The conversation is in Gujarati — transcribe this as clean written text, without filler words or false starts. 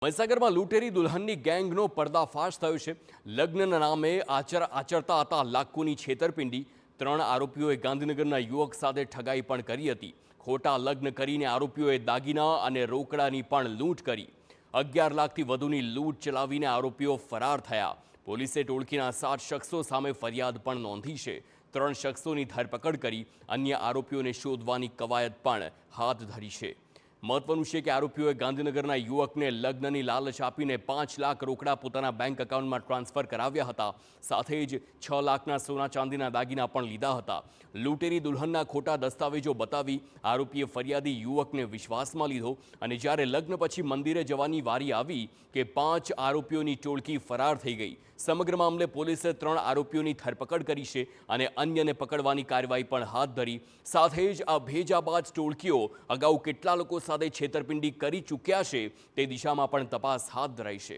મહીસાગરમાં લૂંટેરી દુલ્હનની ગેંગનો પર્દાફાશ થયો છે। લગ્નના નામે આચરતા હતા લાખોની છેતરપિંડી। 3 આરોપીઓએ ગાંધીનગરના યુવક સાથે ઠગાઈ પણ કરી હતી। ખોટા લગ્ન કરીને આરોપીઓએ દાગીના અને રોકડાની પણ લૂંટ કરી। 11 લાખથી વધુની લૂંટ ચલાવીને આરોપીઓ ફરાર થયા। પોલીસે ટોળકીના 7 શખ્સો સામે ફરિયાદ પણ નોંધી છે। 3 શખ્સોની ધરપકડ કરી અન્ય આરોપીઓને શોધવાની કવાયત પણ હાથ ધરી છે। મહત્વનું છે કે આરોપીઓએ ગાંધીનગરના યુવકને લગ્નની લાલચ આપીને 5 લાખ રોકડા પોતાના બેંક એકાઉન્ટમાં ટ્રાન્સફર કરાવ્યા હતા। સાથે જ 6 લાખના સોના ચાંદીના દાગીના પણ લીધા હતા। લૂંટેરી દુલ્હનના ખોટા દસ્તાવેજો બતાવી આરોપીએ ફરિયાદી યુવકને વિશ્વાસમાં લીધો અને જ્યારે લગ્ન પછી મંદિરે જવાની વારી આવી કે 5 આરોપીઓની ટોળકી ફરાર થઈ ગઈ। સમગ્ર મામલે પોલીસે 3 આરોપીઓની ધરપકડ કરી છે અને અન્યને પકડવાની કાર્યવાહી પણ હાથ ધરી। સાથે જ આ ભેજાબાજ ટોળકીઓ અગાઉ કેટલા લોકો સાથે છેતરપિંડી કરી ચૂક્યા છે તે દિશામાં પણ તપાસ હાથ ધરાઈ છે।